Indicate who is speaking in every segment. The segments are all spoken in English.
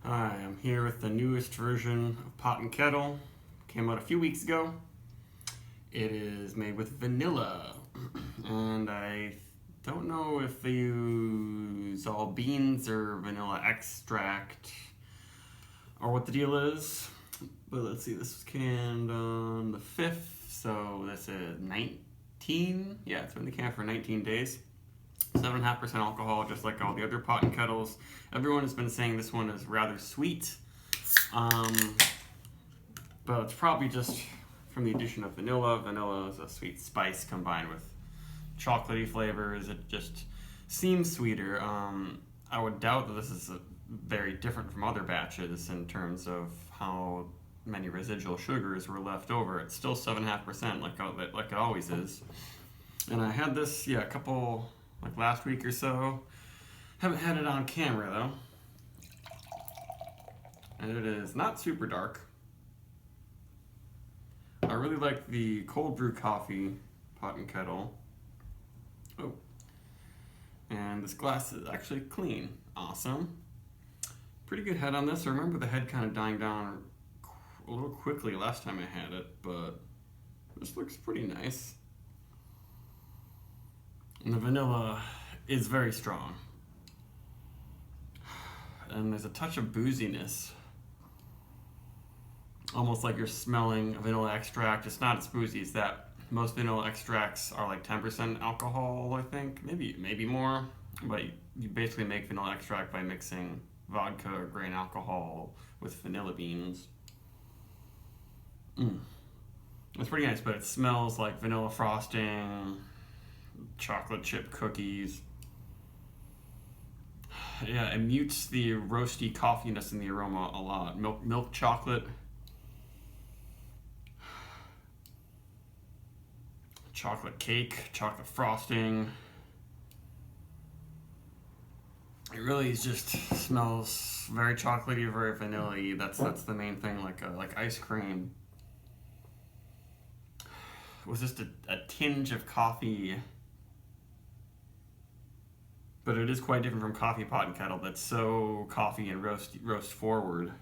Speaker 1: Hi, I'm here with the newest version of Pot and Kettle. Came out a few weeks ago. It is made with vanilla, and I don't know if they use all beans or vanilla extract or what the deal is. But let's see, this was canned on the 5th, so this is 19. Yeah, it's been in the can for 19 days. 7.5% alcohol, just like all the other pot and kettles. Everyone has been saying this one is rather sweet, but it's probably just from the addition of vanilla. Vanilla is a sweet spice combined with chocolatey flavors. It just seems sweeter. I would doubt that this is very different from other batches in terms of how many residual sugars were left over. It's still 7.5%, like it always is. And I had this, a couple, like last week or so. Haven't had it on camera though. And it is not super dark. I really like the cold brew coffee pot and kettle. Oh. And this glass is actually clean. Awesome. Pretty good head on this. I remember the head kind of dying down a little quickly last time I had it, but this looks pretty nice. And the vanilla is very strong. And there's a touch of booziness. Almost like you're smelling a vanilla extract. It's not as boozy as that. Most vanilla extracts are like 10% alcohol, I think. Maybe more. But you basically make vanilla extract by mixing vodka or grain alcohol with vanilla beans. It's pretty nice, but it smells like vanilla frosting, chocolate chip cookies. Yeah, it mutes the roasty coffeeness in the aroma a lot. Milk chocolate. Chocolate cake, chocolate frosting. It really just smells very chocolatey, very vanilla-y. That's the main thing, like ice cream. With just a tinge of coffee. But it is quite different from coffee pot and kettle that's so coffee and roast forward.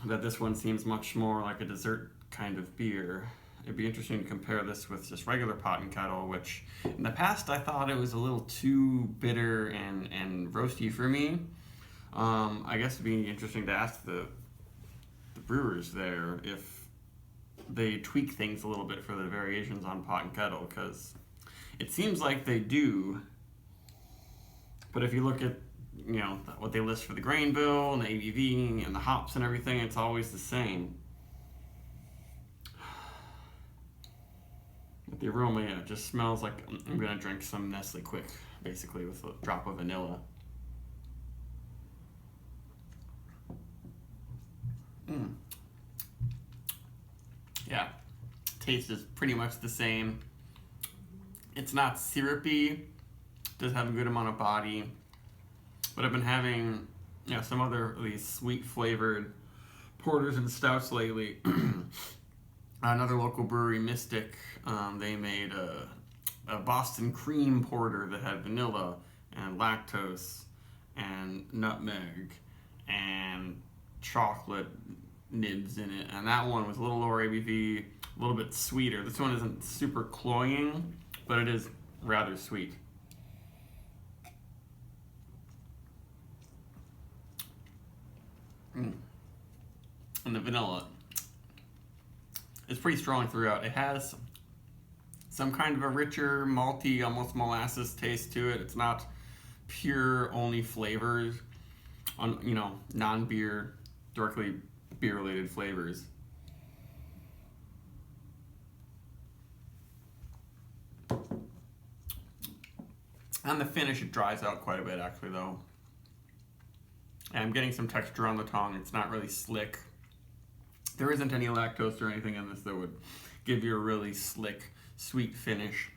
Speaker 1: That this one seems much more like a dessert kind of beer. It'd be interesting to compare this with just regular pot and kettle, which in the past I thought it was a little too bitter and roasty for me. I guess it'd be interesting to ask the brewers there if they tweak things a little bit for the variations on pot and kettle, because it seems like they do. But if you look at what they list for the grain bill and the ABV and the hops and everything, it's always the same. But the aroma, it just smells like I'm gonna drink some Nestle Quick, basically, with a drop of vanilla. Yeah, taste is pretty much the same. It's not syrupy, does have a good amount of body, but I've been having some other of these sweet flavored porters and stouts lately. Another local brewery, Mystic, they made a Boston cream porter that had vanilla and lactose and nutmeg and chocolate nibs in it, and that one was a little lower ABV, a little bit sweeter. This one isn't super cloying, but it is rather sweet. And the vanilla is pretty strong throughout. It has some kind of a richer, malty, almost molasses taste to it. It's not pure only flavors on non-beer, directly beer-related flavors. On the finish, it dries out quite a bit, actually, though. And I'm getting some texture on the tongue. It's not really slick. There isn't any lactose or anything in this that would give you a really slick, sweet finish.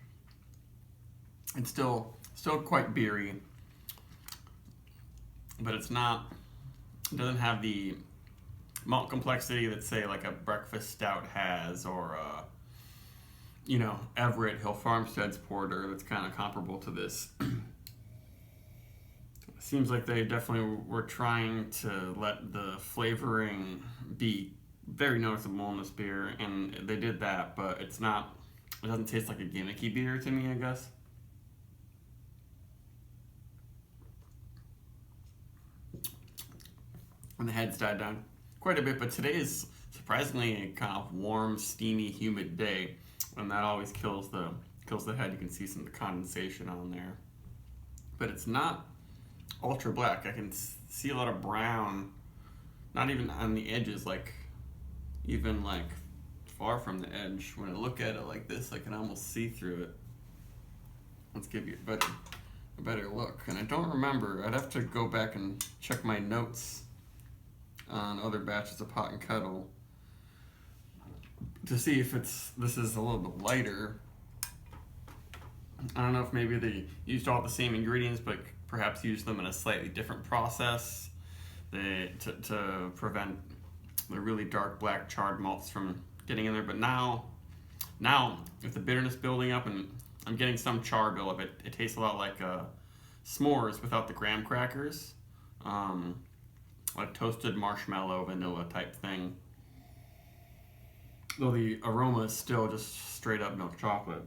Speaker 1: It's still quite beery, but it doesn't have the malt complexity that, say, like a breakfast stout has, or Everett Hill Farmstead's porter that's kind of comparable to this. seems like they definitely were trying to let the flavoring be very noticeable in this beer, and they did that, but it's not. It doesn't taste like a gimmicky beer to me, I guess. And the head's died down quite a bit, but today is surprisingly a kind of warm, steamy, humid day, and that always kills the head. You can see some of the condensation on there, but it's not ultra black. I can see a lot of brown, not even on the edges, like even like far from the edge. When I look at it like this, I can almost see through it. Let's give you a better look. And I don't remember. I'd have to go back and check my notes on other batches of Pot and Kettle to see if this is a little bit lighter. I don't know if maybe they used all the same ingredients, but perhaps used them in a slightly different process to prevent the really dark black charred malts from getting in there. But now with the bitterness building up, and I'm getting some char buildup, it tastes a lot like s'mores without the graham crackers, like toasted marshmallow vanilla type thing. Though the aroma is still just straight up milk chocolate.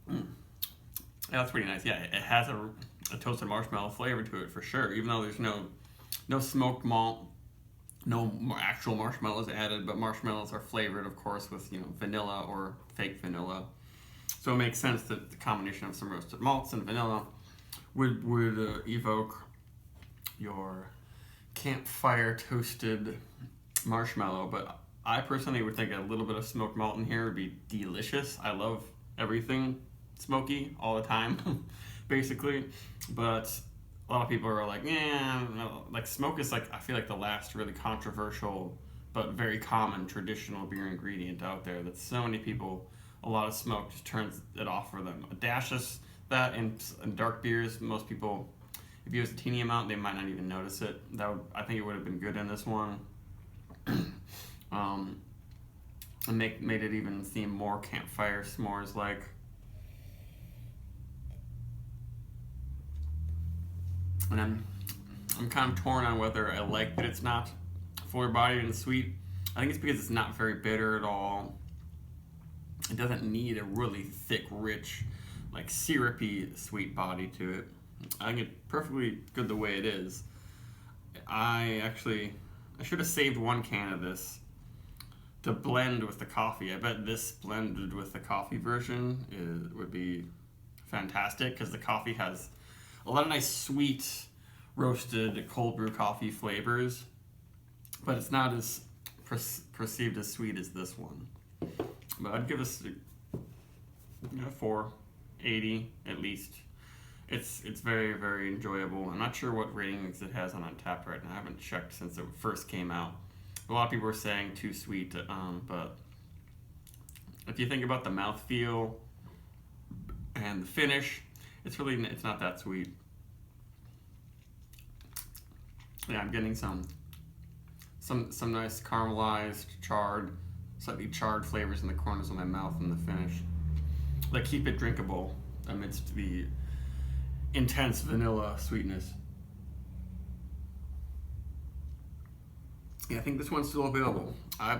Speaker 1: Yeah, that's pretty nice. Yeah, it has a toasted marshmallow flavor to it for sure, even though there's no smoked malt, no actual marshmallows added, but marshmallows are flavored, of course, with vanilla or fake vanilla. So it makes sense that the combination of some roasted malts and vanilla would evoke your campfire toasted marshmallow. But I personally would think a little bit of smoked malt in here would be delicious. I love everything smoky all the time, basically. But a lot of people are like, yeah, no. Like smoke is like, I feel like the last really controversial but very common traditional beer ingredient out there that so many people, a lot of smoke just turns it off for them. A dash of that in dark beers, most people, if you use a teeny amount, they might not even notice it. I think it would have been good in this one. And made it even seem more campfire s'mores like. And I'm kind of torn on whether I like that it's not fuller bodied and sweet. I think it's because it's not very bitter at all. It doesn't need a really thick, rich, like syrupy sweet body to it. I think it's perfectly good the way it is. I should have saved one can of this to blend with the coffee. I bet this blended with the coffee version would be fantastic, because the coffee has a lot of nice sweet roasted cold brew coffee flavors, but it's not as perceived as sweet as this one. But I'd give this 4.80 at least. It's very, very enjoyable. I'm not sure what ratings it has on Untappd right now. I haven't checked since it first came out. A lot of people are saying too sweet, but if you think about the mouthfeel and the finish, it's not that sweet. Yeah, I'm getting some nice caramelized, slightly charred flavors in the corners of my mouth in the finish that keep it drinkable amidst the intense vanilla sweetness. Yeah, I think this one's still available. I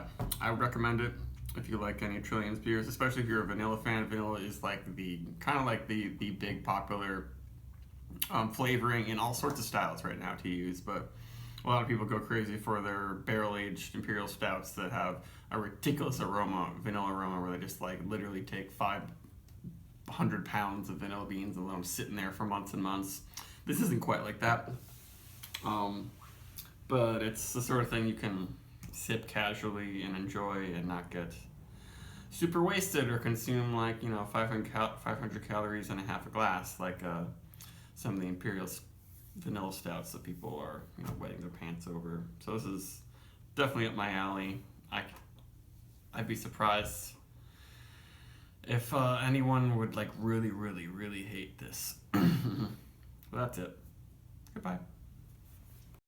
Speaker 1: would recommend it if you like any Trillium's beers, especially if you're a vanilla fan. Vanilla is like the big popular flavoring in all sorts of styles right now to use, but a lot of people go crazy for their barrel-aged imperial stouts that have a ridiculous vanilla aroma, where they just like literally take 500 pounds of vanilla beans and let them sit in there for months and months. This isn't quite like that, but it's the sort of thing you can sip casually and enjoy and not get super wasted or consume 500 calories and a half a glass like some of the imperial vanilla stouts that people are wetting their pants over. So this is definitely up my alley. I'd be surprised if anyone would really, really, really hate this. So that's it. Goodbye.